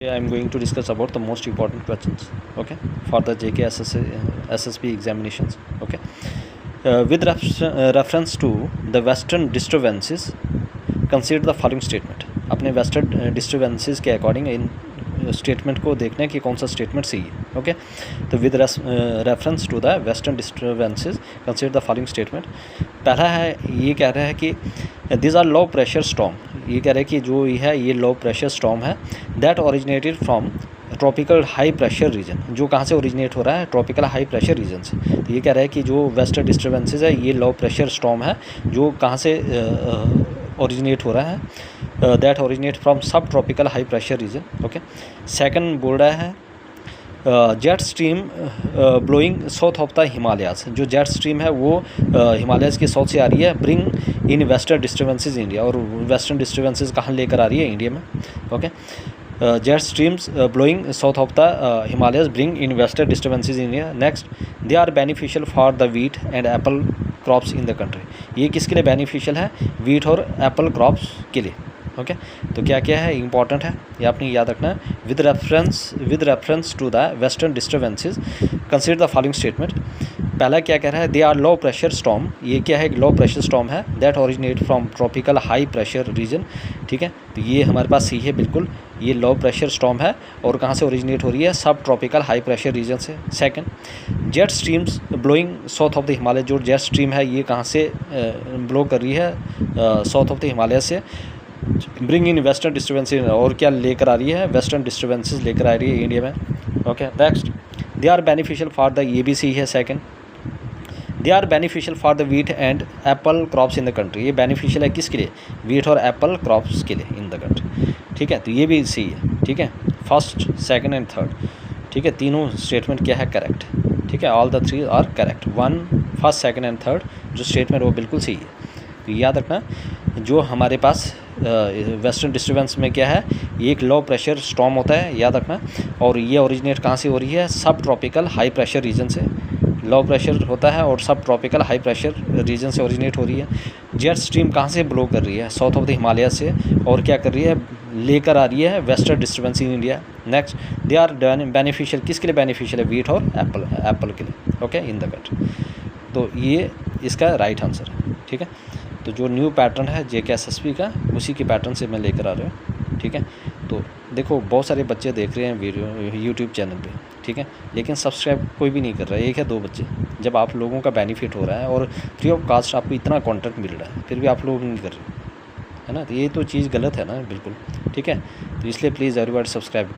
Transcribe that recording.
I'm going to discuss about the most important questions, okay, for the JK SSB examinations, okay. With reference to the western disturbances, consider the following statement. अपने western disturbances के according इन statement को देखना है कि कौन सा statement सही है, ओके. तो with reference to the western disturbances consider the following statement. पहला है, ये कह रहा है कि this are low pressure storm. ये कह रहा है कि जो ये है ये लो प्रेशर स्टॉर्म है that originated from tropical high pressure region. जो कहाँ से ओरिजिनेट हो रहा है? ट्रॉपिकल हाई प्रेशर रीजन से. तो ये कह रहा है कि जो वेस्टर्न डिस्टर्बेंसेस है ये लो प्रेशर स्टॉर्म है जो कहाँ से ओरिजिनेट हो रहा है, दैट ओरिजिनेट फ्रॉम सब tropical high pressure reason, okay. Second बोल रहा है jet stream blowing south of the Himalayas. जो जेट स्ट्रीम है वो हिमालयाज के साउथ से आ रही है, bring in western disturbances India. और वेस्टर्न डिस्टर्बेंसेज कहाँ लेकर आ रही है? इंडिया में, okay. Jet streams blowing south of the Himalayas bring in western disturbances India. Next, they are beneficial for the wheat and apple crops in the country. ये किसके लिए बेनिफिशियल है? वीट और एप्पल क्रॉप्स के लिए, ओके. तो क्या क्या है इंपॉर्टेंट है ये आपने याद रखना है. With reference to the western disturbances consider the following statement. पहला क्या कह रहा है? They are low pressure storm. ये क्या है? लो प्रेशर स्टॉर्म है that originate from tropical high pressure region, ठीक है. तो ये हमारे पास सही है बिल्कुल. ये लो प्रेशर स्टॉर्म है और कहाँ से ओरिजिनेट हो रही है? सब ट्रॉपिकल हाई प्रेशर रीजन से. Second, jet streams blowing south of the Himalaya. जो जेट स्ट्रीम है ये कहाँ से ब्लो कर रही है? साउथ ऑफ द हिमालय से. Bring in western disturbances. और क्या लेकर आ रही है? वेस्टर्न डिस्टर्बेंसेज लेकर आ रही है इंडिया में, okay. Next, they are beneficial for the, ये भी सही है. Second, they are beneficial for the wheat and apple crops in the country. ये बेनिफिशियल है किसके लिए? वीट और एप्पल क्रॉप्स के लिए इन द कंट्री, ठीक है. तो ये भी सही है, ठीक है. फर्स्ट, सेकंड एंड थर्ड, ठीक है. तीनों स्टेटमेंट क्या है? करेक्ट, ठीक है. All the three are correct. First, second and third जो स्टेटमेंट वो बिल्कुल सही है. तो याद रखना, जो हमारे पास वेस्टर्न डिस्टर्बेंस में क्या है? ये एक लो प्रेशर स्टॉर्म होता है, याद रखना. और ये ओरिजिनेट कहाँ से हो रही है? सब ट्रॉपिकल हाई प्रेशर रीजन से. लो प्रेशर होता है और सब ट्रॉपिकल हाई प्रेशर रीजन से ओरिजिनेट हो रही है. जेट स्ट्रीम कहाँ से ब्लो कर रही है? साउथ ऑफ द हिमालय से. और क्या कर रही है? लेकर आ रही है western disturbance in India. Next, they are beneficial. किसके लिए बेनिफिशियल है? वीट और एप्पल के लिए, ओके, इन द कंट्री. तो ये इसका राइट आंसर है, ठीक है. तो जो न्यू पैटर्न है JK SSB का उसी के पैटर्न से मैं लेकर आ रहा हूँ, ठीक है. तो देखो बहुत सारे बच्चे देख रहे हैं वीडियो यूट्यूब चैनल पे, ठीक है, लेकिन सब्सक्राइब कोई भी नहीं कर रहा है. एक है दो बच्चे. जब आप लोगों का बेनिफिट हो रहा है और फ्री ऑफ कास्ट आपको इतना कंटेंट मिल रहा है फिर भी आप लोग नहीं कर रहे, है ना. तो ये तो चीज़ गलत है ना बिल्कुल, ठीक है. तो इसलिए प्लीज़ एवरीबॉडी सब्सक्राइब.